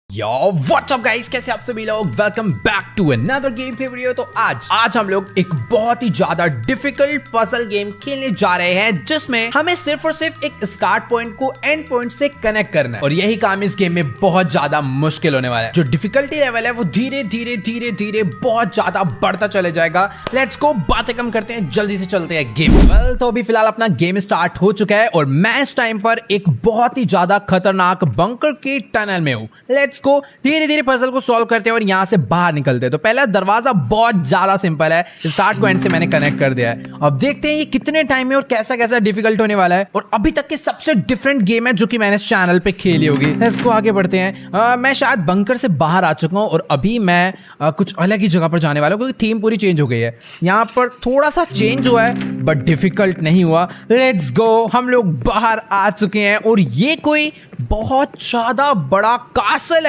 Yo what's up guys, कैसे आप सभी लोग। Welcome back to another gameplay video. तो आज हम लोग एक बहुत ही ज्यादा डिफिकल्ट पजल गेम खेलने जा रहे हैं, जिसमें हमें सिर्फ और सिर्फ एक स्टार्ट पॉइंट को एंड पॉइंट से कनेक्ट करना है। और यही काम इस गेम में बहुत ज्यादा मुश्किल होने वाला है। जो डिफिकल्टी लेवल है वो धीरे धीरे बहुत ज्यादा बढ़ता चले जाएगा। लेट्स गो, बातें कम करते हैं, जल्दी से चलते हैं गेम। वेल, तो अभी फिलहाल अपना गेम स्टार्ट हो चुका है और मैं इस टाइम पर एक बहुत ही ज्यादा खतरनाक बंकर के टनल में हूँ। लेट्स को धीरे धीरे पजल को सॉल्व करते हैं और यहां से बाहर निकलते हैं। तो पहला दरवाजा बहुत ज्यादा सिंपल है, स्टार्ट को एंड से मैंने कनेक्ट कर दिया है। अब देखते हैं ये कितने टाइम में और कैसा कैसा डिफिकल्ट होने वाला है। और अभी तक के सबसे डिफरेंट गेम है जो कि मैंने इस चैनल पे खेली होगी। इसको आगे बढ़ते हैं। मैं शायद बंकर से बाहर आ चुका हूं और अभी मैं कुछ अलग ही जगह पर जाने वाला हूं, क्योंकि थीम पूरी चेंज हो गई है। यहाँ पर थोड़ा सा चेंज हुआ है बट डिफिकल्ट नहीं हुआ। लेट्स गो, हम लोग बाहर आ चुके हैं और ये कोई बहुत ज्यादा बड़ा कासल है।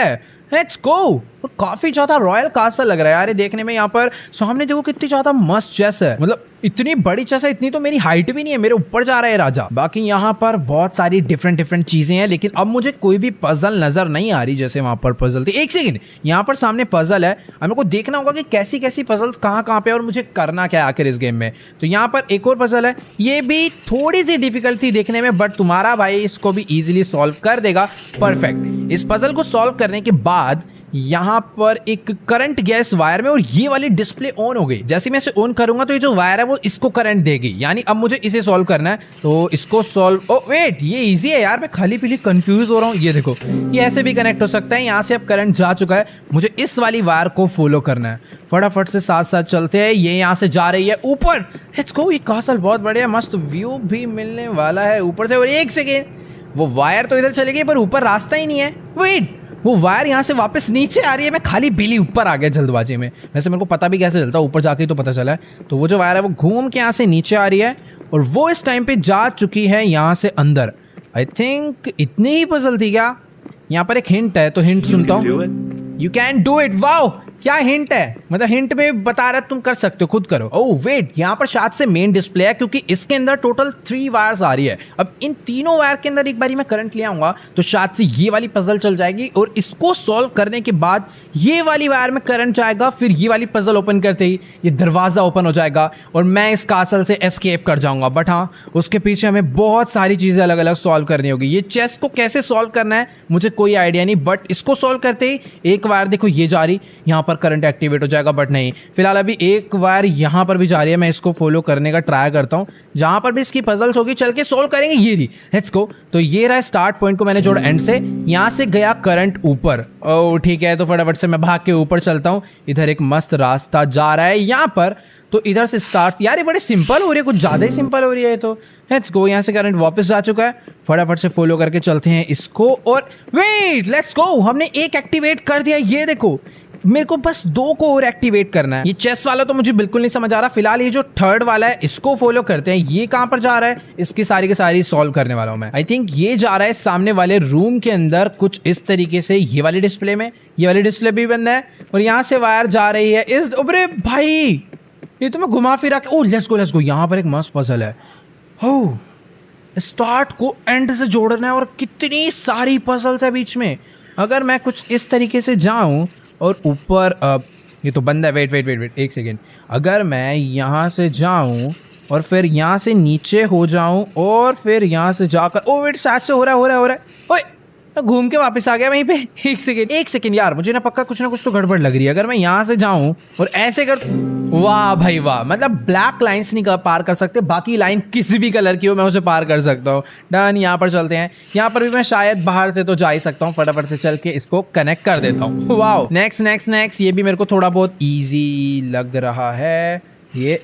लेट्स गो, काफी ज्यादा रॉयल कासल लग रहा है यार ये देखने में। यहाँ पर सामने देखो कितनी ज्यादा मस्त चेस है, मतलब इतनी बड़ी चेस है, इतनी तो मेरी हाइट भी नहीं है, मेरे ऊपर जा रहा है राजा। बाकी यहाँ पर बहुत सारी डिफरेंट चीजें हैं, लेकिन अब मुझे कोई भी पजल नजर नहीं आ रही जैसे वहां पर पजल थी। एक सेकंड, यहाँ पर सामने पजल है, हमें को देखना होगा कि कैसी कैसी पजल्स कहाँ पे और मुझे करना क्या है आखिर इस गेम में। तो यहाँ पर एक और पजल है, ये भी थोड़ी सी डिफिकल्ट थी देखने में, बट तुम्हारा भाई इसको भी इजिली सॉल्व कर देगा। परफेक्ट। इस पजल को सॉल्व करने के बाद यहाँ पर एक करंट गया इस वायर में और ये वाली डिस्प्ले ऑन हो गई। जैसे मैं इसे ऑन करूंगा तो ये जो वायर है वो इसको करंट देगी, यानी अब मुझे इसे सॉल्व करना है। तो इसको सॉल्व, ओ वेट, ये इजी है यार, मैं खाली पीली कंफ्यूज हो रहा हूँ। ये देखो, ये ऐसे भी कनेक्ट हो सकता है। यहाँ से अब करंट जा चुका है, मुझे इस वाली वायर को फॉलो करना है। फटाफट से साथ साथ चलते हैं। ये यहाँ से जा रही है ऊपर। लेट्स गो, ये कासल बहुत बढ़िया, मस्त व्यू भी मिलने वाला है ऊपर से। और एक सेकेंड, वो वायर तो इधर चली गई पर ऊपर रास्ता ही नहीं है। वेट, वो वायर यहाँ से वापस नीचे आ रही है। मैं खाली बिली ऊपर आ गया जल्दबाजी में। वैसे मेरे को पता भी कैसे चलता, ऊपर जाके ही तो पता चला है। तो वो जो वायर है वो घूम के यहाँ से नीचे आ रही है और वो इस टाइम पे जा चुकी है यहाँ से अंदर। आई थिंक इतनी ही पजल थी क्या। यहाँ पर एक हिंट है, तो हिंट सुनता हूँ। You can do it. Wow, क्या हिंट है, मतलब हिंट में बता रहा है तुम कर सकते हो, खुद करो। ओह वेट, यहाँ पर शायद से मेन डिस्प्ले है, क्योंकि इसके अंदर टोटल 3 वायर्स आ रही है। अब इन तीनों वायर के अंदर एक बारी मैं करंट ले आऊंगा तो शायद से ये वाली पजल चल जाएगी और इसको सॉल्व करने के बाद ये वाली वायर में करंट जाएगा। फिर ये वाली पजल ओपन करते ही ये दरवाजा ओपन हो जाएगा और मैं इस कासल से एस्केप कर जाऊंगा। बट हाँ, उसके पीछे हमें बहुत सारी चीजें अलग अलग सॉल्व करनी होगी। ये चेस को कैसे सॉल्व करना है मुझे कोई आइडिया नहीं, बट इसको सॉल्व करते ही एक वायर देखो ये जा रही, यहाँ पर करंट एक्टिवेट हो जाएगा। बट नहीं, फिलहाल अभी एक वायर यहाँ पर भी जा रही है। मैं इसको फॉलो करने का ट्राई करता हूँ, जहां पर भी इसकी पजल्स होगी चल के सॉल्व करेंगे। ये रही, लेट्स गो। तो ये रहा स्टार्ट पॉइंट को मैंने जोड़ा एंड से, यहाँ से गया करंट ऊपर। ओह ठीक है, तो फटाफट से मैं भाग के ऊपर चलता हूँ। इधर एक मस्त रास्ता जा रहा है यहाँ पर, तो इधर से स्टार्ट। यार ये बड़े सिंपल हो रही है, कुछ ज्यादा ही सिंपल हो रही है। तो लेट्स गो, यहाँ से करंट वापस जा चुका है। फटाफट से फॉलो करके चलते हैं इसको। और वेट, लेट्स गो, हमने एक एक्टिवेट कर दिया। ये देखो, मेरे को बस 2 को और एक्टिवेट करना है। ये चेस वाला तो मुझे बिल्कुल नहीं समझ आ रहा। फिलहाल ये जो थर्ड वाला है इसको फॉलो करते हैं। ये कहां पर जा रहा है, इसकी सारी की सारी सॉल्व करने वाला हूं मैं। आई थिंक ये जा रहा है सामने वाले रूम के अंदर कुछ इस तरीके से। ये वाली डिस्प्ले में, ये वाली डिस्प्ले भी बंद है और यहाँ से वायर जा रही है इस। अरे भाई, ये तो मैं घुमा फिरा के। ओह लेट्स गो, यहाँ पर एक मस्त पजल है। हो, स्टार्ट को एंड से जोड़ना है और कितनी सारी पजल्स है बीच में। अगर मैं कुछ इस तरीके से जाऊं और ऊपर, ये तो बंद है। वेट, एक सेकेंड। अगर मैं यहाँ से जाऊँ और फिर यहाँ से नीचे हो जाऊँ और फिर यहाँ से जाकर, ओ वेट, शायद से हो रहा है। ओए, मैं घूम के वापस आ गया वहीं पे। एक सेकेंड यार, मुझे ना पक्का कुछ ना कुछ तो गड़बड़ लग रही है। अगर मैं यहाँ से जाऊँ और ऐसे कर, वाह भाई वाह, मतलब ब्लैक लाइंस नहीं पार कर सकते, बाकी लाइन किसी भी कलर की हो मैं उसे पार कर सकता हूँ। डन, यहाँ पर चलते हैं। यहाँ पर भी मैं शायद बाहर से तो जा ही सकता हूँ। फटाफट से चल के इसको कनेक्ट कर देता हूँ। वाह, नेक्स्ट। ये भी मेरे को थोड़ा बहुत ईजी लग रहा है। ये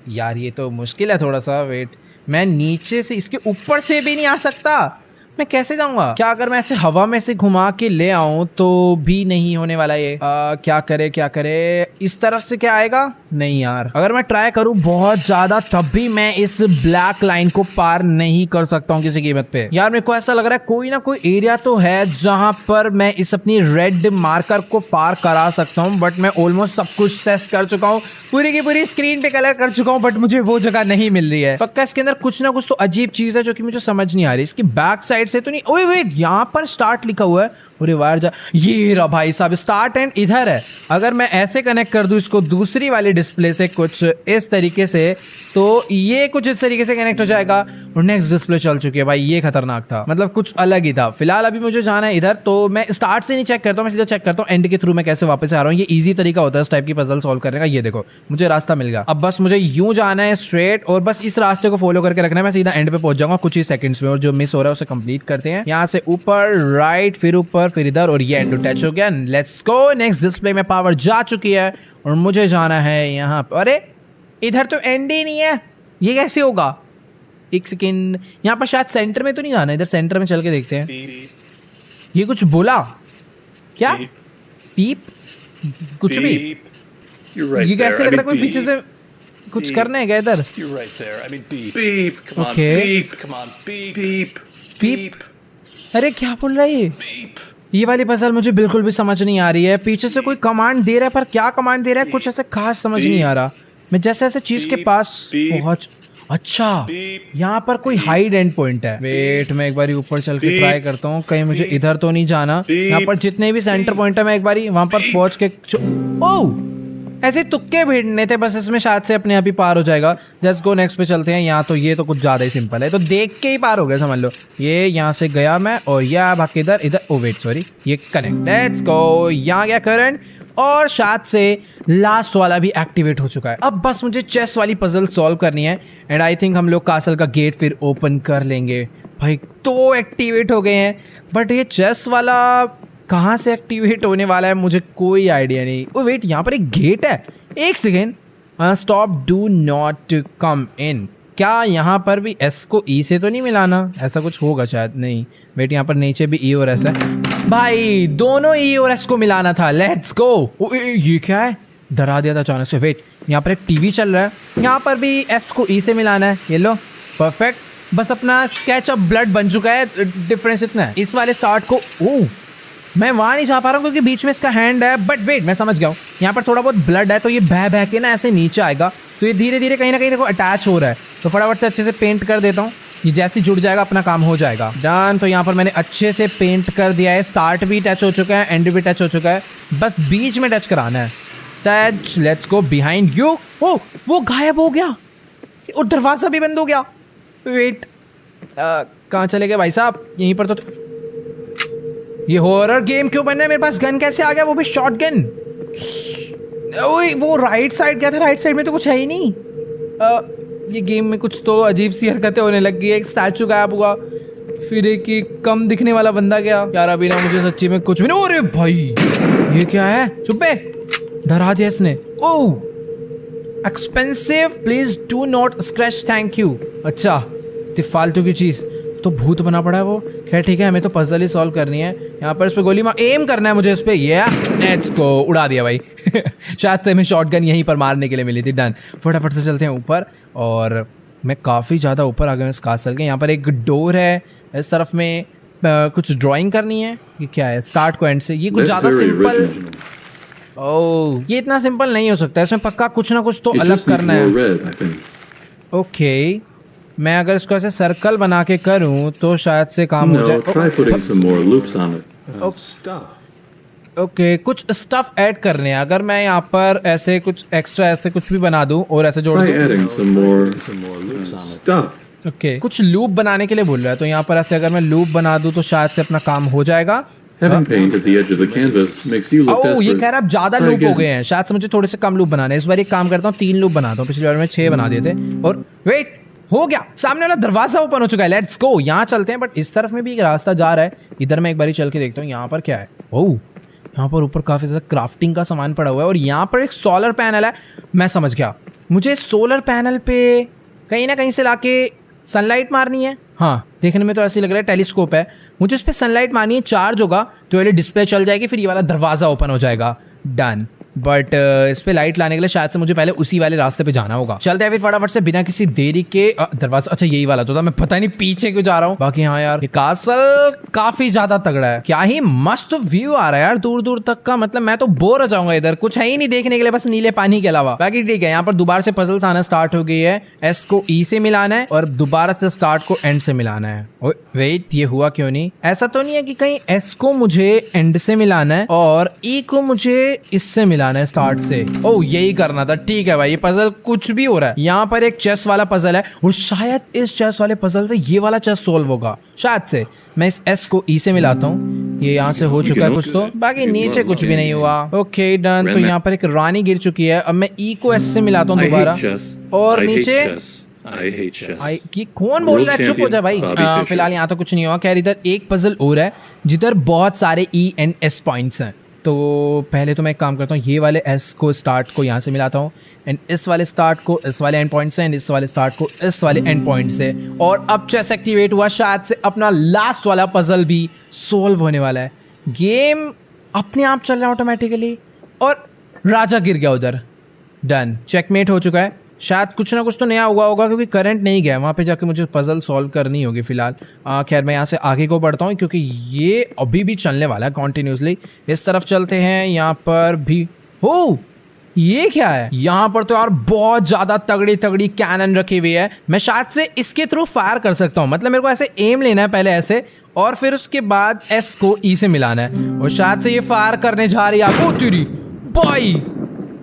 यार ये तो मुश्किल है थोड़ा सा। वेट, मैं नीचे से इसके ऊपर से भी नहीं आ सकता। मैं कैसे जाऊंगा? क्या अगर मैं ऐसे हवा में से घुमा के ले आऊं तो भी नहीं होने वाला ये। क्या करे, इस तरफ से क्या आएगा? नहीं यार, अगर मैं ट्राई करूं बहुत ज्यादा तब भी मैं इस ब्लैक लाइन को पार नहीं कर सकता हूं किसी कीमत पे। यार मेरे को ऐसा लग रहा है कोई ना कोई एरिया तो है जहां पर मैं इस अपनी रेड मार्कर को पार करा सकता हूं, बट मैं ऑलमोस्ट सब कुछ सेट कर चुका हूं, पूरी की पूरी स्क्रीन पे कलर कर चुका हूं, बट मुझे वो जगह नहीं मिल रही है। पक्का इसके अंदर कुछ ना कुछ तो अजीब चीज है जो कि मुझे समझ नहीं आ रही। इसकी बैक साइड से तो नहीं, ओए वेट, यहाँ पर स्टार्ट लिखा हुआ है पूरे वायर जा, ये रहा भाई साहब स्टार्ट एंड इधर है। अगर मैं ऐसे कनेक्ट कर दूं इसको दूसरी वाली डिस्प्ले से कुछ इस तरीके से, तो ये कुछ इस तरीके से कनेक्ट हो जाएगा और नेक्स्ट डिस्प्ले चल चुकी है। भाई ये खतरनाक था, मतलब कुछ अलग ही था। फिलहाल अभी मुझे जाना है इधर, तो मैं स्टार्ट से नहीं चेक करता हूँ, मैं सीधा चेक करता हूँ एंड के थ्रू मैं कैसे वापस आ रहा हूँ। ये इजी तरीका होता है इस टाइप की पजल सॉल्व करने का। ये देखो मुझे रास्ता मिल गया, अब बस मुझे यूं जाना है स्ट्रेट और बस इस रास्ते को फॉलो करके रखना है। मैं सीधा एंड पे पहुंच जाऊंगा कुछ ही सेकंड्स में, और जो मिस हो रहा है उसे कंप्लीट करते हैं। यहाँ से ऊपर राइट, फिर ऊपर, फिर इधर, और ये एंड टच हो गया। Let's go. नेक्स्ट डिस्प्ले में पावर जा चुकी है और मुझे जाना है यहाँ पर। अरे इधर तो एंड ही नहीं है, ये कैसे होगा? एक सेकेंड, यहाँ पर शायद सेंटर में तो नहीं जाना, इधर सेंटर में चल के देखते हैं। ये कुछ बोला क्या? पीप कुछ भी। ये कैसे लग रहा है कोई पीछे से कुछ करना है क्या इधर? पीप। अरे क्या बोल रहा है ये वाली पजल मुझे बिल्कुल भी समझ नहीं आ रही है। पीछे से कोई कमांड दे रहा है, पर क्या कमांड दे रहा है कुछ ऐसे खास समझ नहीं आ रहा। मैं जैसे ऐसे चीज के पास पहुंच, अच्छा यहाँ पर कोई हाइड एंड पॉइंट है। वेट, मैं एक बार ऊपर चल के ट्राई करता हूँ, कहीं मुझे इधर तो नहीं जाना। यहाँ पर जितने भी सेंटर पॉइंट है मैं एक बार वहां पर पहुंच के ओह ऐसे तुक्के भिड़ने थे बस, इसमें शायद से अपने आप ही पार हो जाएगा। जस्ट गो नेक्स्ट पे चलते हैं। यहाँ तो ये तो कुछ ज्यादा ही सिंपल है, तो देख के ही पार हो गया समझ लो। ये यहाँ से गया मैं और यह भाग के इधर। ओ वेट सॉरी, ये कनेक्ट। Let's go. यहाँ गया करंट और शायद से लास्ट वाला भी एक्टिवेट हो चुका है। अब बस मुझे चेस वाली पजल सॉल्व करनी है एंड आई थिंक हम लोग कासल का गेट फिर ओपन कर लेंगे। भाई तो एक्टिवेट हो गए हैं, बट ये चेस वाला कहाँ से एक्टिवेट होने वाला है मुझे कोई आइडिया नहीं। ओ वेट, यहाँ पर एक गेट है। एक second, stop do not come in. क्या यहाँ पर भी एस को ई से तो नहीं मिलाना? ऐसा कुछ होगा शायद। नहीं वेट, यहाँ पर नीचे भी ई और एस है। भाई दोनों ई और एस को मिलाना था। Let's go. ये क्या है? डरा दिया था अचानक से। वेट, यहाँ पर एक टीवी चल रहा है, यहाँ पर भी एस को ई से मिलाना है। ये लो, परफेक्ट। बस अपना स्केच ऑफ ब्लड बन चुका है। डिफरेंस इतना है, इस वाले स्टार्ट को मैं वहाँ नहीं जा पा रहा हूँ क्योंकि बीच में इसका हैंड है। बट वेट, मैं समझ गया हूँ, यहाँ पर थोड़ा बहुत ब्लड है तो ये बह बह के ना ऐसे नीचे आएगा, तो ये धीरे धीरे कहीं ना कहीं देखो अटैच हो रहा है। तो फटाफट से अच्छे से पेंट कर देता हूँ, ये जैसे जुड़ जाएगा अपना काम हो जाएगा। डन। तो यहाँ पर मैंने अच्छे से पेंट कर दिया है। स्टार्ट भी टच हो चुका है, एंड भी टच हो चुका है, बस बीच में टच कराना है। Touch. Let's go behind you. ओ वो गायब हो गया और दरवाजा भी बंद हो गया। वेट, कहाँ चले गए भाई साहब? यहीं पर तो ये हॉरर गेम क्यों बन रहा है? मेरे पास गन कैसे आ गया, वो भी शॉट गन? ओए वो राइट साइड गया था, राइट साइड में तो कुछ है ही नहीं। ये गेम में कुछ तो अजीब सी हरकतें होने लग गई। एक स्टैचू गायब हुआ, फिर एक कम दिखने वाला बंदा गया। यार अभी ना मुझे सच्ची में कुछ भी नहीं। अरे भाई ये क्या है? चुप्पे, डरा दिया इसने। Oh expensive, please do not scratch, thank you. अच्छा इतनी फालतू की चीज, तो भूत बना पड़ा है वो। खैर ठीक है, हमें तो पजल ही सॉल्व करनी है। यहाँ पर इस पे गोली मार, एम करना है मुझे इस पे। ये लेट्स गो, उड़ा दिया भाई। शायद से हमें शॉटगन यहीं पर मारने के लिए मिली थी। डन। फटाफट से चलते हैं ऊपर, और मैं काफ़ी ज़्यादा ऊपर आ गया इस कासल के। यहाँ पर एक डोर है, इस तरफ में कुछ ड्राइंग करनी है। ये क्या है? स्टार्ट को एंड से। ये कुछ ज़्यादा सिंपल। ओह ये इतना सिंपल नहीं हो सकता, इसमें पक्का कुछ ना कुछ तो अलग करना है। ओके, मैं अगर इसको ऐसे सर्कल बना के करूं तो शायद से काम हो जाए। ओके, कुछ स्टफ ऐड करने हैं। अगर मैं यहाँ पर ऐसे कुछ एक्स्ट्रा ऐसे कुछ भी बना दूं और ऐसे जोड़ दूं। ओके, कुछ लूप बनाने के लिए बोल रहा है, तो यहाँ पर ऐसे अगर मैं लूप बना दूं तो शायद से अपना काम हो जाएगा। ये कह रहा है अब ज्यादा लूप हो गए हैं, शायद से मुझे थोड़े से कम लूप बनाने। इस बार एक काम करता हूँ, 3 लूप बनाता हूँ। पिछली बार में 6 बना दिए थे। और वेट, हो गया, सामने वाला दरवाजा ओपन हो चुका है। लेट्स गो, यहाँ चलते हैं। बट इस तरफ में भी एक रास्ता जा रहा है, इधर मैं एक बारी चल के देखता हूँ यहाँ पर क्या है। ओह यहाँ पर ऊपर काफी ज्यादा क्राफ्टिंग का सामान पड़ा हुआ है, और यहाँ पर एक सोलर पैनल है। मैं समझ गया, मुझे सोलर पैनल पे कहीं ना कहीं से लाके सनलाइट मारनी है। हाँ देखने में तो ऐसे लग रहा है टेलीस्कोप है, मुझे इस पर सनलाइट मारनी है। चार्ज होगा तो ये डिस्प्ले चल जाएगी, फिर ये वाला दरवाजा ओपन हो जाएगा। डन। बट इस पे लाइट लाने के लिए शायद से मुझे पहले उसी वाले रास्ते पे जाना होगा। चलते हैं फिर फटाफट से बिना किसी देरी के। दरवाजा, अच्छा यही वाला तो था, मैं पता नहीं पीछे क्यों जा रहा हूँ। बाकी हाँ यार, ये कासल काफी ज्यादा तगड़ा है। क्या ही मस्त व्यू आ रहा है यार दूर दूर तक का। मतलब मैं तो बोर हो जाऊंगा, इधर कुछ है ही नहीं देखने के लिए, बस नीले पानी के अलावा। बाकी ठीक है, यहाँ पर दोबारा से पजल्स आना स्टार्ट हो गई है। एस को ई से मिलाना है और दोबारा से स्टार्ट को एंड से मिलाना है। वेट, ये हुआ क्यों नहीं? ऐसा तो नहीं है कि कहीं एस को मुझे एंड से मिलाना है और ई को मुझे इससे मिलाना है स्टार्ट से? ओह, यही करना था। ठीक है भाई, ये पजल कुछ भी हो रहा है। यहाँ पर एक चेस वाला पजल है और शायद इस चेस वाले पजल से ये वाला चेस सोल्व होगा शायद से। मैं इस एस को ई से मिलाता हूँ, ये यहाँ से हो चुका है कुछ तो। बाकी नीचे कुछ भी नहीं हुआ। Okay done. तो यहाँ पर एक रानी गिर चुकी है। अब मैं ई को एस से मिलाता हूँ दोबारा और नीचे ये कौन बोल रहा है? चुप हो जा भाई। फिलहाल यहाँ तो कुछ नहीं हुआ। खैर इधर एक पजल और है जिधर बहुत सारे ई एंड एस पॉइंट्स हैं। तो पहले तो मैं एक काम करता हूँ, ये वाले एस को स्टार्ट को यहाँ से मिलाता हूँ एंड इस वाले स्टार्ट को इस वाले एंड पॉइंट से एंड इस वाले स्टार्ट को इस वाले एंड पॉइंट से। और अब चेस एक्टिवेट हुआ, शायद से अपना लास्ट वाला पजल भी सोल्व होने वाला है। गेम अपने आप चल रहा है ऑटोमेटिकली और राजा गिर गया उधर। डन, चेकमेट हो चुका है। शायद कुछ ना कुछ तो नया हुआ होगा क्योंकि करंट नहीं गया वहाँ पे, जाके मुझे पजल सॉल्व करनी होगी फिलहाल। खैर मैं यहाँ से आगे को बढ़ता हूँ क्योंकि ये अभी भी चलने वाला है कॉन्टिन्यूसली। इस तरफ चलते हैं। यहाँ पर भी हो, ये क्या है? यहाँ पर तो यार बहुत ज्यादा तगड़ी तगड़ी कैनन रखी हुई है। मैं शायद से इसके थ्रू फायर कर सकता हूँ। मतलब मेरे को ऐसे एम लेना है पहले ऐसे, और फिर उसके बाद एस को ई से मिलाना है और शायद से ये फायर करने जा रही है। ओ तेरी भाई,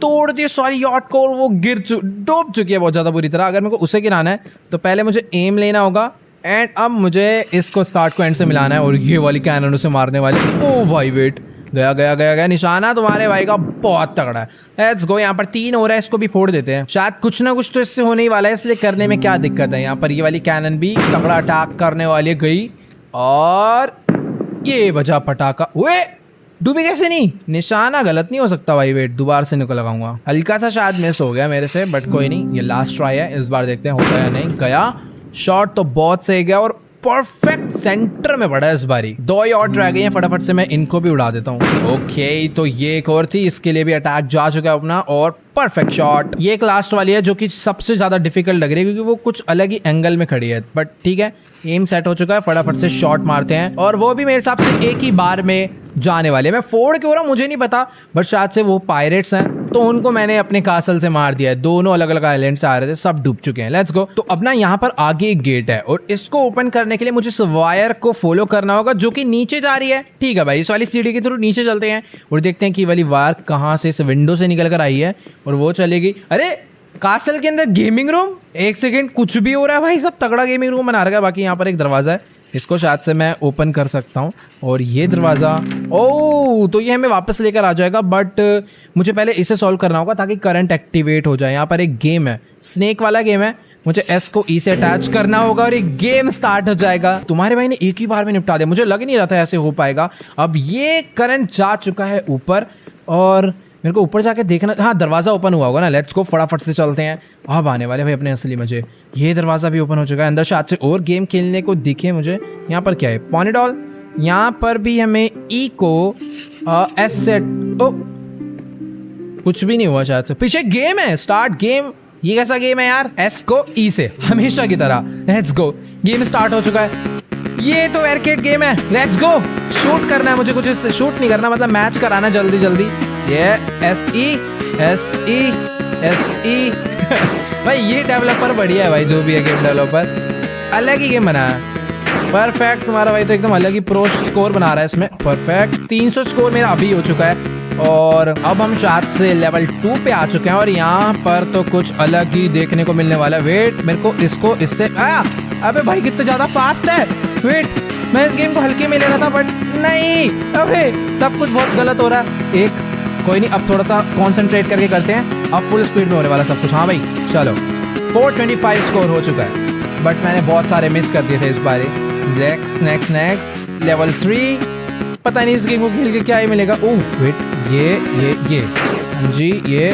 तोड़ दिए सॉरी यार्ड को और वो डूब चुकी है बहुत ज़्यादा बुरी तरह। अगर मेरे को उसे गिराना है तो पहले मुझे एम लेना होगा एंड अब मुझे इसको स्टार्ट को एंड से मिलाना है और ये वाली कैनन उसे मारने वाली। ओ भाई वेट, गया गया गया गया। निशाना तुम्हारे भाई का बहुत तगड़ा है। Let's go. यहाँ पर 3 हो रहा है, इसको भी फोड़ देते हैं। शायद कुछ ना कुछ तो इससे होने ही वाला है, इसलिए करने में क्या दिक्कत है। यहाँ पर ये वाली कैनन भी तगड़ा अटैक करने वाली गई और ये बजा पटाखा। वे डूबी कैसे नहीं? निशाना गलत नहीं हो सकता भाई। वेट, दोबारा से निकल लगाऊंगा। हल्का सा शायद मिस हो गया मेरे से, बट कोई नहीं, ये लास्ट ट्राई है। इस बार देखते हैं होता है या नहीं। गया, शॉट तो बहुत सही गया और परफेक्ट सेंटर में पड़ा है इस बारी। 2 ही और रह गई हैं, फटाफट से मैं इनको भी उड़ा देता हूँ। ओके, तो ये एक और थी, इसके लिए भी अटैक जा चुका है अपना और परफेक्ट शॉट। ये एक लास्ट वाली है जो कि सबसे ज्यादा डिफिकल्ट लग रही है क्योंकि वो कुछ अलग ही एंगल में खड़ी है, बट ठीक है, एम सेट हो चुका है। फटाफट से शॉट मारते हैं और वो भी मेरे हिसाब से एक ही बार में जाने वाले। मैं फोड़ क्यों रहा हूं मुझे नहीं पता, बट शायद से वो पायरेट्स हैं तो उनको मैंने अपने कासल से मार दिया है। दोनों अलग अलग आइलैंड से आ रहे थे, सब डूब चुके हैं। Let's go. तो अब ना यहाँ पर आगे एक गेट है और इसको ओपन करने के लिए मुझे इस वायर को फॉलो करना होगा जो कि नीचे जा रही है। ठीक है भाई, इस वाली सीढ़ी के थ्रू नीचे चलते हैं और देखते हैं कि वाली वायर कहाँ से इस विंडो से निकल कर आई है और वो चलेगी। अरे कासल के अंदर गेमिंग रूम, एक सेकेंड, कुछ भी हो रहा है भाई, सब तगड़ा गेमिंग रूम बना रखा है। बाकी यहाँ पर एक दरवाजा है, इसको शायद से मैं ओपन कर सकता हूँ और ये दरवाज़ा, ओह तो ये हमें वापस लेकर आ जाएगा, बट मुझे पहले इसे सॉल्व करना होगा ताकि करंट एक्टिवेट हो जाए। यहाँ पर एक गेम है, स्नेक वाला गेम है, मुझे एस को ई से अटैच करना होगा और एक गेम स्टार्ट हो जाएगा। तुम्हारे भाई ने एक ही बार में निपटा दिया, मुझे लग नहीं रहा था ऐसे हो पाएगा। अब ये करंट जा चुका है ऊपर और मेरे को ऊपर जाके देखना, हाँ दरवाज़ा ओपन हुआ होगा ना। लेट्स गो, फटाफट से चलते हैं। अब आने वाले भाई अपने असली मजे। ये दरवाज़ा भी ओपन हो चुका है, अंदर शायद से और गेम खेलने को दिखे मुझे। यहाँ पर क्या है, पॉनीडॉल। यहाँ पर भी हमें ई को एस सेट, ओ कुछ भी नहीं हुआ शायद से। पीछे गेम है, स्टार्ट गेम। ये कैसा गेम है यार, एस को ई से हमेशा की तरह। लेट्स गो, गेम स्टार्ट हो चुका है। ये तो आर्केड गेम है, लेट्स गो। शूट करना है मुझे, कुछ इससे शूट नहीं करना, मतलब मैच कराना जल्दी जल्दी। ये एस ई भाई ये डेवलपर बढ़िया है भाई, जो भी है गेम डेवलपर, अलग ही गेम बना है। परफेक्ट, तुम्हारा भाई तो एकदम अलग ही प्रो स्कोर बना रहा है इसमें। परफेक्ट, 300 स्कोर मेरा अभी हो चुका है और अब हम शायद से लेवल 2 पे आ चुके हैं और यहाँ पर तो कुछ अलग ही देखने को मिलने वाला है। वेट, मेरे को इसको इससे अबे भाई कितना ज्यादा फास्ट है। वेट, मैं इस गेम को हल्के में ले रहा था बट नहीं, अबे सब कुछ बहुत गलत हो रहा है। एक कोई नहीं, अब थोड़ा सा कॉन्सेंट्रेट करके करते हैं। अब फुल स्पीड में होने वाला सब कुछ। हाँ भाई चलो, 425 स्कोर हो चुका है बट मैंने बहुत सारे मिस कर दिए थे इस बार। Next level 3। पता नहीं इस गेम को खेल के क्या ही मिलेगा। ओह वेट, ये हाँ जी, ये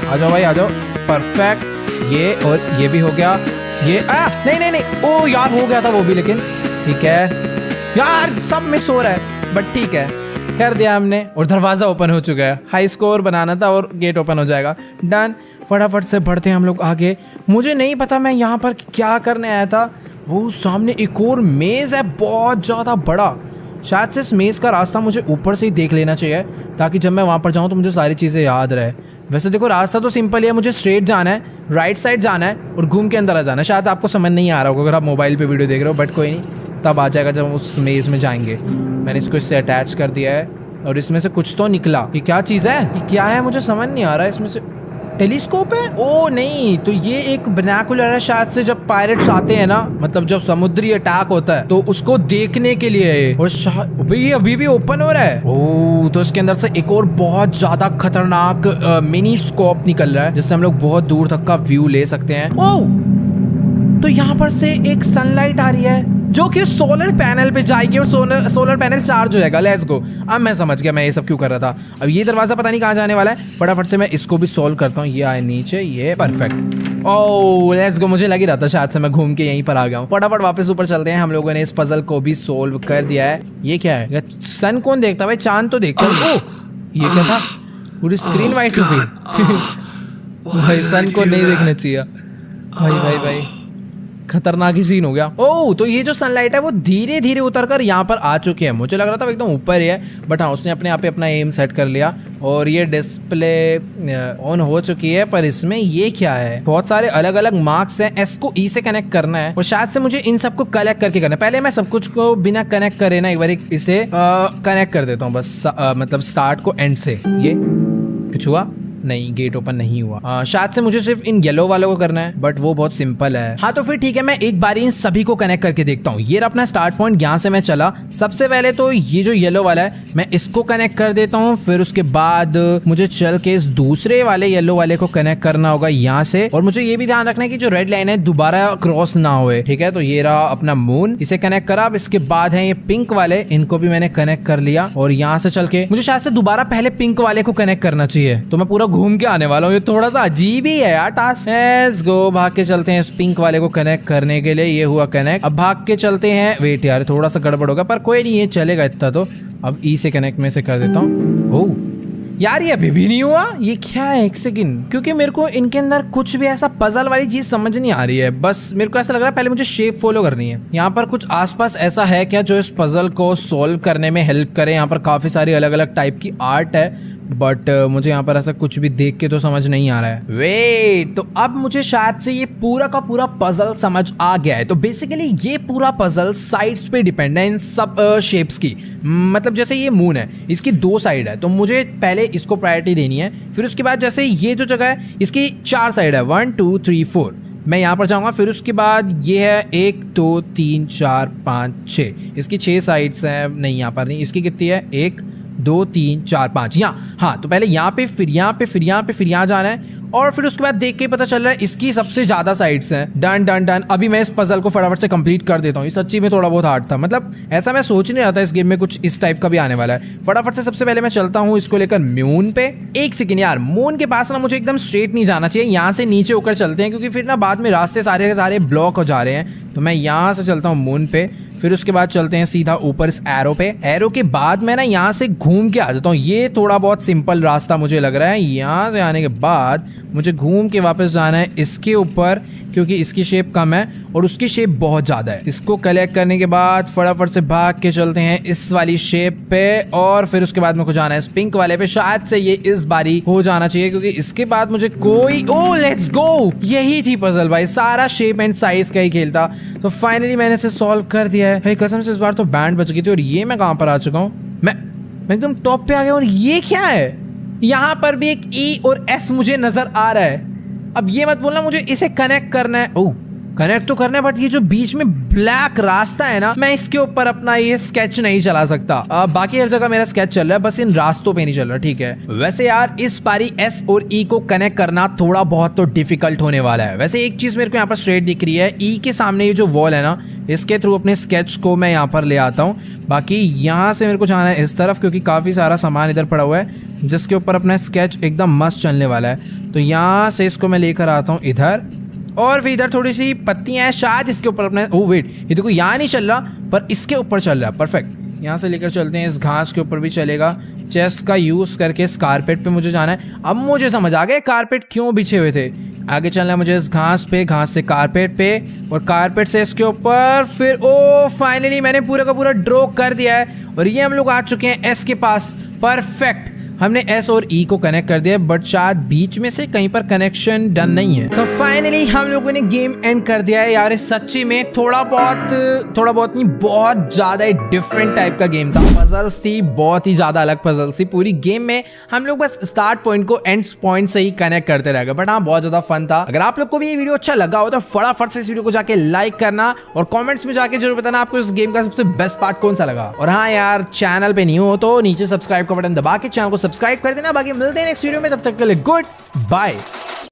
आ जाओ भाई, आ जाओ। परफेक्ट, ये और ये भी हो गया। ये नहीं, ओ यार हो गया था वो भी, लेकिन ठीक है यार सब मिस हो रहा है बट ठीक है, कर दिया हमने और दरवाजा ओपन हो चुका है। हाई स्कोर बनाना था और गेट ओपन हो जाएगा। डन। फटाफट से बढ़ते हैं हम लोग आगे। मुझे नहीं पता मैं यहाँ पर क्या करने आया था। वो सामने एक और मेज है बहुत ज़्यादा बड़ा। शायद से इस मेज का रास्ता मुझे ऊपर से ही देख लेना चाहिए ताकि जब मैं वहाँ पर जाऊँ तो मुझे सारी चीज़ें याद रहे। वैसे देखो रास्ता तो सिंपल ही है, मुझे स्ट्रेट जाना है, राइट साइड जाना है और घूम के अंदर आ जाना है। शायद आपको समझ नहीं आ रहा होगा अगर आप मोबाइल पे वीडियो देख रहे हो, बट कोई नहीं, तब आ जाएगा जब हम उस मेज में जाएंगे। मैंने इसको इससे अटैच कर दिया है और इसमें से कुछ तो निकला। ये क्या चीज़ है? ये क्या है मुझे समझ नहीं आ रहा है। इसमें से टेलीस्कोप है? ओ नहीं, तो ये एक बिनोकुलर है शायद से। जब पायरेट्स आते हैं ना, मतलब जब समुद्री अटैक होता है तो उसको देखने के लिए है। और ये अभी भी ओपन हो रहा है। ओ तो इसके अंदर से एक और बहुत ज्यादा खतरनाक मिनी स्कोप निकल रहा है जिससे हम लोग बहुत दूर तक का व्यू ले सकते हैं। ओ तो यहाँ पर से एक सनलाइट आ रही है जो कि सोलर पैनल पे जाएगी और सोलर पैनल चार्ज हो जाएगा। Let's go. अब मैं समझ गया मैं ये सब क्यों कर रहा था। अब ये दरवाजा पता नहीं कहाँ जाने वाला है। फटाफट से मैं इसको भी सॉल्व करता हूँ। ये आए नीचे, ये परफेक्ट। Oh let's go. मुझे लग ही रहा था शायद से मैं घूम के यहीं पर आ गया हूँ। फटाफट वापस ऊपर चलते हैं। हम लोगों ने इस पजल को भी सोल्व कर दिया है। ये क्या है? सन कौन देखता भाई? चांद तो देखता है। ओह ये क्या था? पूरी स्क्रीन वाइट हो गई। भाई सन को नहीं देखना चाहिए। भाई भाई भाई खतरनाक ही सीन हो गया। ओह तो ये जो सनलाइट है वो धीरे धीरे उतरकर यहाँ पर आ चुकी है। मुझे लग रहा था वो एकदम ऊपर ही है, बट हाँ उसने अपने आप पे अपना एम सेट कर लिया और ये डिस्प्ले ऑन हो चुकी है। पर इसमें ये क्या है? बहुत सारे अलग अलग मार्क्स हैं। एस को ई से कनेक्ट करना है और शायद से मुझे इन सबको कलेक्ट करके करना है। पहले मैं सब कुछ को बिना कनेक्ट करे ना एक बार इसे कनेक्ट कर देता हूँ बस, मतलब स्टार्ट को एंड से। ये कुछ हुआ नहीं, गेट ओपन नहीं हुआ। शायद से मुझे सिर्फ इन येलो वालों को करना है, बट वो बहुत सिंपल है। हाँ तो फिर ठीक है, मैं एक बारी इन सभी को कनेक्ट करके देखता हूँ। ये रहा अपना स्टार्ट पॉइंट, यहाँ से मैं चला। सबसे पहले तो ये जो येलो वाला है मैं इसको कनेक्ट कर देता हूँ। फिर उसके बाद मुझे चल के इस दूसरे वाले येलो वाले को कनेक्ट करना होगा यहाँ से। और मुझे ये भी ध्यान रखना है कि जो रेड लाइन है दोबारा क्रॉस ना हुए। ठीक है, तो ये रहा अपना मून, इसे कनेक्ट करा। अब इसके बाद है ये पिंक वाले, इनको भी मैंने कनेक्ट कर लिया। और यहाँ से चल के मुझे शायद से दोबारा पहले पिंक वाले को कनेक्ट करना चाहिए। तो मैं पूरा घूम के आने वाला हूँ। ये थोड़ा सा अजीब ही है यार टास्क। लेट्स गो, भाग के चलते हैं इस पिंक वाले को कनेक्ट करने के लिए। ये हुआ कनेक्ट। अब भाग के चलते हैं। वेट यार थोड़ा सा गड़बड़ होगा, पर कोई नहीं, ये चलेगा इतना तो। अब ई से कनेक्ट में से कर देता हूँ। ओह यार ये अभी भी नहीं हुआ। ये क्या है? एक सेकंड, क्योंकि मेरे को इनके अंदर कुछ भी ऐसा पजल वाली चीज समझ नहीं आ रही है। बस मेरे को ऐसा लग रहा है पहले मुझे शेप फॉलो करनी है। यहाँ पर कुछ आसपास ऐसा है क्या जो इस पजल को सॉल्व करने में हेल्प करे? यहाँ पर काफी सारी अलग अलग टाइप की आर्ट है, बट मुझे यहाँ पर ऐसा कुछ भी देख के तो समझ नहीं आ रहा है। वेट, तो अब मुझे शायद से ये पूरा का पूरा पजल समझ आ गया है। तो बेसिकली ये पूरा पजल साइड्स पे डिपेंड है इन सब शेप्स की। मतलब जैसे ये मून है, इसकी 2 साइड है, तो मुझे पहले इसको प्रायोरिटी देनी है। फिर उसके बाद जैसे ये जो जगह है इसकी 4 साइड है, 1 2 3 4, मैं यहाँ पर जाऊँगा। फिर उसके बाद ये है 1 2 3 4 5 6, इसकी 6 साइड्स हैं। नहीं यहाँ पर नहीं, इसकी कितनी है? 1 2 3 4 5 यहाँ। हाँ तो पहले यहाँ पे, फिर यहाँ पे, फिर यहाँ पे, फिर यहाँ जाना है। और फिर उसके बाद देख के पता चल रहा है इसकी सबसे ज्यादा साइड्स हैं। Done done done. अभी मैं इस पजल को फटाफट से कंप्लीट कर देता हूँ। ये सच्ची में थोड़ा बहुत हार्ड था, मतलब ऐसा मैं सोच नहीं रहा था इस गेम में कुछ इस टाइप का भी आने वाला है। फटाफट से सबसे पहले मैं चलता हूँ इसको लेकर मून पे। एक सेकंड यार, मून के पास ना मुझे एकदम स्ट्रेट नहीं जाना चाहिए, यहाँ से नीचे होकर चलते हैं, क्योंकि फिर ना बाद में रास्ते सारे के सारे ब्लॉक हो जा रहे हैं। तो मैं यहाँ से चलता हूँ मून पे। फिर उसके बाद चलते हैं सीधा ऊपर इस एरो पे। एरो के बाद मैं ना यहाँ से घूम के आ जाता हूँ। ये थोड़ा बहुत सिंपल रास्ता मुझे लग रहा है। यहाँ से आने के बाद मुझे घूम के वापस जाना है इसके ऊपर, क्योंकि इसकी शेप कम है और उसकी शेप बहुत ज़्यादा है। इसको कलेक्ट करने के बाद फटाफट से भाग के चलते हैं इस वाली शेप पे। और फिर उसके बाद मेरे को जाना है इस पिंक वाले पे। शायद से ये इस बारी हो जाना चाहिए, क्योंकि इसके बाद मुझे कोई ओ लेट्स गो, यही थी पजल भाई। सारा शेप एंड साइज का ही खेल था। तो फाइनली मैंने इसे सॉल्व कर दिया है भाई। कसम से इस बार तो बैंड बच गई थी। और ये मैं कहाँ पर आ चुका हूँ? मैं एकदम टॉप पे आ गया। और ये क्या है? यहाँ पर भी एक ई और एस मुझे नजर आ रहा है। अब ये मत बोलना मुझे इसे कनेक्ट करना है। ओह कनेक्ट तो करना है, बट ये जो बीच में ब्लैक रास्ता है ना, मैं इसके ऊपर अपना ये स्केच नहीं चला सकता। बाकी हर जगह मेरा स्केच चल रहा है, बस इन रास्तों पे नहीं चल रहा। ठीक है, वैसे यार इस पारी एस और ई को कनेक्ट करना थोड़ा बहुत तो डिफिकल्ट होने वाला है। वैसे एक चीज मेरे को यहाँ पर स्ट्रेट दिख रही है, ई के सामने ये जो वॉल है ना, इसके थ्रू अपने स्केच को मैं यहाँ पर ले आता हूँ। बाकी यहाँ से मेरे को जाना है इस तरफ, क्योंकि काफी सारा सामान इधर पड़ा हुआ है जिसके ऊपर अपना स्केच एकदम मस्त चलने वाला है। तो यहाँ से इसको मैं लेकर आता हूँ इधर, और फिर इधर थोड़ी सी पत्तियां हैं, शायद इसके ऊपर अपना। ओह वेट, ये देखो यहाँ नहीं चल रहा पर इसके ऊपर चल रहा है। परफेक्ट, यहाँ से लेकर चलते हैं, इस घास के ऊपर भी चलेगा। चेस्ट का यूज करके इस कारपेट पे मुझे जाना है। अब मुझे समझ आ गया कारपेट क्यों बिछे हुए थे। आगे चलना है मुझे इस घास पे, घास से कारपेट पे और कारपेट से इसके ऊपर। फिर ओ फाइनली मैंने पूरा का पूरा ड्रॉ कर दिया है और ये हम लोग आ चुके हैं एस के पास। परफेक्ट, हमने एस और ई को कनेक्ट कर दिया, बट शायद बीच में से कहीं पर कनेक्शन डन नहीं है। तो फाइनली हम लोगों ने गेम एंड कर दिया है यार। सच्ची में थोड़ा बहुत नहीं, बहुत ज्यादा डिफरेंट टाइप का गेम था। पजल्स थी, बहुत ही ज्यादा अलग पजल्स थी। पूरी गेम में हम लोग बस स्टार्ट पॉइंट को एंड पॉइंट से ही कनेक्ट करते रह गए, बट हाँ बहुत ज्यादा फन था। अगर आप लोग को भी ये वीडियो अच्छा लगा हो तो फटाफट से इस वीडियो को जाके लाइक करना और कॉमेंट्स में जाके जरूर बताना आपको इस गेम का सबसे बेस्ट पार्ट कौन सा लगा। और हाँ यार, चैनल पे नहीं हो तो नीचे सब्सक्राइब का बटन दबा के चैनल को सब्सक्राइब कर देना। बाकी मिलते हैं नेक्स्ट वीडियो में, तब तक के लिए गुड बाय।